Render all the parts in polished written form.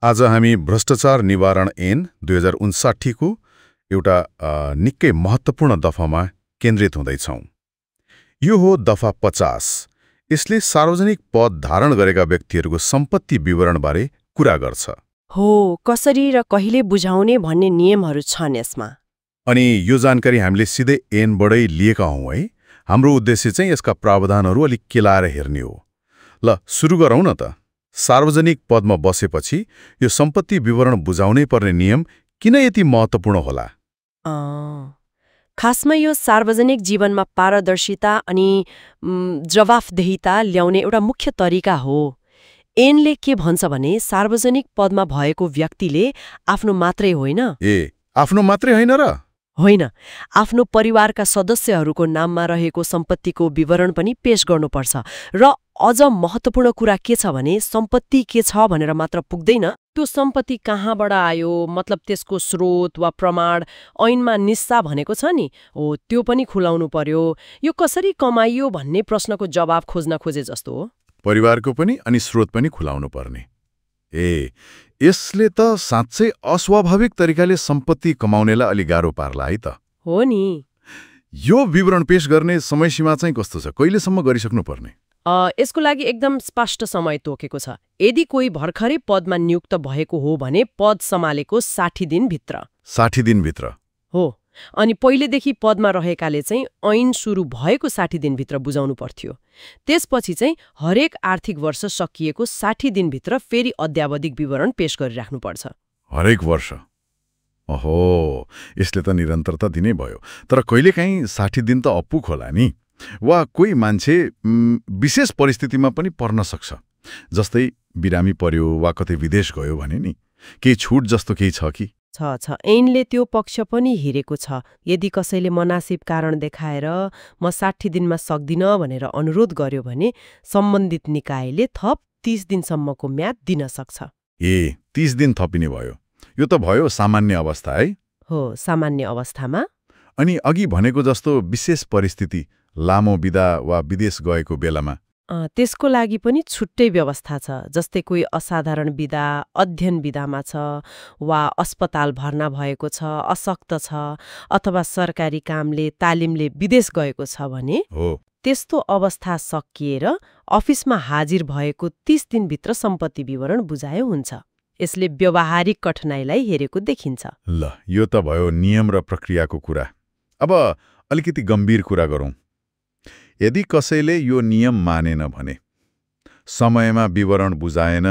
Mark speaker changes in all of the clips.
Speaker 1: आज हामी भ्रष्टाचार निवारण ऐन 2059 को एउटा निकै महत्त्वपूर्ण दफामा केन्द्रित हुँदैछौँ। यो हो दफा 50। यसले सार्वजनिक पद धारण गरेका व्यक्तिहरूको सम्पत्ति विवरणबारे कुरा गर्छ।
Speaker 2: हो, कसरी र कहिले बुझाउने भन्ने नियमहरू छन् यसमा।
Speaker 1: अनि यो जानकारी हामीले सिधै ऐनबाटै लिएका हौँ है। हाम्रो उद्देश्य चाहिँ यसका प्रावधानहरू अलिक केलाएर हेर्ने हो। ल सुरु गरौँ न त। सार्वजनिक पदमा बसेपछि यो सम्पत्ति विवरण बुझाउनै पर्ने नियम किन यति महत्त्वपूर्ण होला?
Speaker 2: खासमा यो सार्वजनिक जीवनमा पारदर्शिता अनि जवाफदेहिता ल्याउने एउटा मुख्य तरिका हो। ऐनले के भन्छ भने सार्वजनिक पदमा भएको व्यक्तिले आफ्नो मात्रै होइन
Speaker 1: आफ्नो मात्रै होइन र
Speaker 2: होइन, आफ्नो परिवारका सदस्यहरूको नाममा रहेको सम्पत्तिको विवरण पनि पेश गर्नुपर्छ। र अझ महत्त्वपूर्ण कुरा के छ भने सम्पत्ति के छ भनेर मात्र पुग्दैन, त्यो सम्पत्ति कहाँबाट आयो, मतलब त्यसको स्रोत वा प्रमाण, ऐनमा निस्सा भनेको छ नि, हो त्यो पनि खुलाउनु पर्यो। यो कसरी कमाइयो भन्ने प्रश्नको जवाब खोजे जस्तो हो।
Speaker 1: परिवारको पनि अनि स्रोत पनि खुलाउनु पर्ने। यसले त साँच्चै अस्वाभाविक तरिकाले सम्पत्ति कमाउनेलाई अलि गाह्रो पार्ला है त।
Speaker 2: हो नि।
Speaker 1: यो विवरण पेश गर्ने समय सीमा चाहिँ कस्तो छ? कहिलेसम्म गरिसक्नु पर्ने?
Speaker 2: यसको लागि एकदम स्पष्ट समय तोकेको छ। यदि कोही भर्खरै पदमा नियुक्त भएको हो भने पद सम्हालेको 60 दिनभित्र।
Speaker 1: 60 दिनभित्र
Speaker 2: हो। अनि पहिलेदेखि पदमा रहेकाले चाहिँ ऐन सुरु भएको 60 दिनभित्र बुझाउनु पर्थ्यो। त्यसपछि चाहिँ हरेक आर्थिक वर्ष सकिएको 60 दिनभित्र फेरि अद्यावधिक विवरण पेश गरिराख्नुपर्छ।
Speaker 1: हरेक वर्ष? ओहो, यसले त निरन्तरता दिनै भयो। तर कहिलेकाहीँ 60 दिन त अपुग होला नि। वा कोही मान्छे विशेष परिस्थितिमा पनि पर्न सक्छ, जस्तै बिरामी पर्यो वा कतै विदेश गयो भने नि। केही छुट जस्तो केही छ कि?
Speaker 2: छ। ऐनले त्यो पक्ष पनि हेरेको छ। यदि कसैले मनासिब कारण देखाएर म 60 दिनमा सक्दिनँ भनेर अनुरोध गर्यो भने सम्बन्धित निकायले थप 30 दिनसम्मको म्याद दिन सक्छ।
Speaker 1: 30 दिन थपिने भयो। यो त भयो सामान्य अवस्था है।
Speaker 2: हो, सामान्य अवस्थामा।
Speaker 1: अनि अघि भनेको जस्तो विशेष परिस्थिति, लामो बिदा वा विदेश गएको बेलामा?
Speaker 2: त्यसको लागि पनि छुट्टै व्यवस्था छ। जस्तै कोही असाधारण बिदा, अध्ययन बिदामा छ, वा अस्पताल भर्ना भएको छ, अशक्त छ, अथवा सरकारी कामले तालिमले विदेश गएको छ भने त्यस्तो अवस्था सकिएर अफिसमा हाजिर भएको 30 दिनभित्र सम्पत्ति विवरण बुझायो हुन्छ। यसले व्यावहारिक कठिनाइलाई हेरेको देखिन्छ।
Speaker 1: ल, यो त भयो नियम र प्रक्रियाको कुरा। अब अलिकति गम्भीर कुरा गरौँ। यदि कसैले यो नियम मानेन भने, समयमा विवरण बुझाएन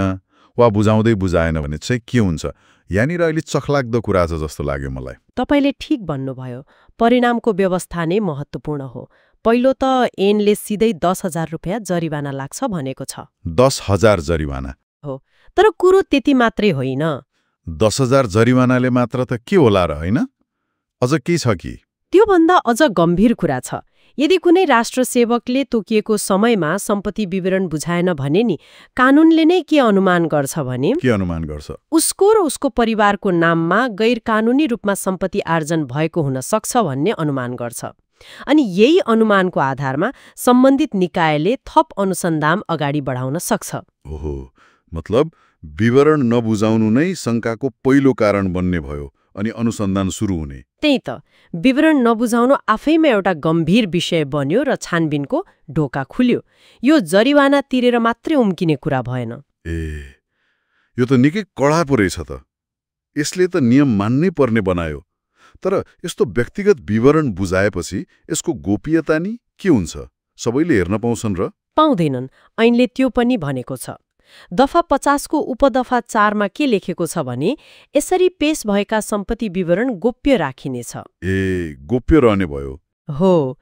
Speaker 1: वा बुझाउँदै बुझाएन भने चाहिँ के हुन्छ? यहाँनिर अहिले चखलाग्दो कुरा छ जस्तो लाग्यो मलाई।
Speaker 2: तपाईले ठीक भन्नुभयो। परिणामको व्यवस्था नै महत्त्वपूर्ण हो। पहिलो त ऐनले सिधै 10,000 रुपियाँ जरिवाना लाग्छ भनेको छ।
Speaker 1: 10,000 जरिवाना?
Speaker 2: हो, तर कुरो त्यति मात्रै होइन।
Speaker 1: 10,000 जरिवानाले मात्र त के होला र, होइन? अझ के छ कि?
Speaker 2: त्योभन्दा अझ गम्भीर कुरा छ। यदि कुनै राष्ट्र सेवकले तोकिएको समयमा सम्पत्ति विवरण बुझाएन भने नि कानूनले नै के अनुमान गर्छ भने उसको र उसको परिवारको नाममा गैर कानूनी रूपमा सम्पत्ति आर्जन भएको हुन सक्छ भन्ने अनुमान गर्छ। अनि यही अनुमानको आधारमा सम्बन्धित निकायले थप अनुसन्धान अगाडि बढाउन सक्छ।
Speaker 1: ओहो, मतलब विवरण नबुझाउनु नै शंकाको पहिलो कारण बन्ने भयो अनि अनुसन्धान सुरु हुने।
Speaker 2: त्यही त, विवरण नबुझाउनु आफैमा एउटा गम्भीर विषय बन्यो र छानबिनको ढोका खुल्यो। यो जरिवाना तिरेर मात्रै उम्किने कुरा भएन।
Speaker 1: यो त निकै कडा पो रहेछ त। यसले त नियम मान्नै पर्ने बनायो। तर यस्तो व्यक्तिगत विवरण बुझाएपछि यसको गोप्यता नि के हुन्छ? सबैले हेर्न पाउँछन् र?
Speaker 2: पाउँदैनन्। ऐनले त्यो पनि भनेको छ। दफा 50 को उपदफा 4 मा के लेखेको छ भने यसरी पेश भएका सम्पत्ति विवरण गोप्य राखिनेछ।
Speaker 1: गोप्य रहने भयो?
Speaker 2: हो,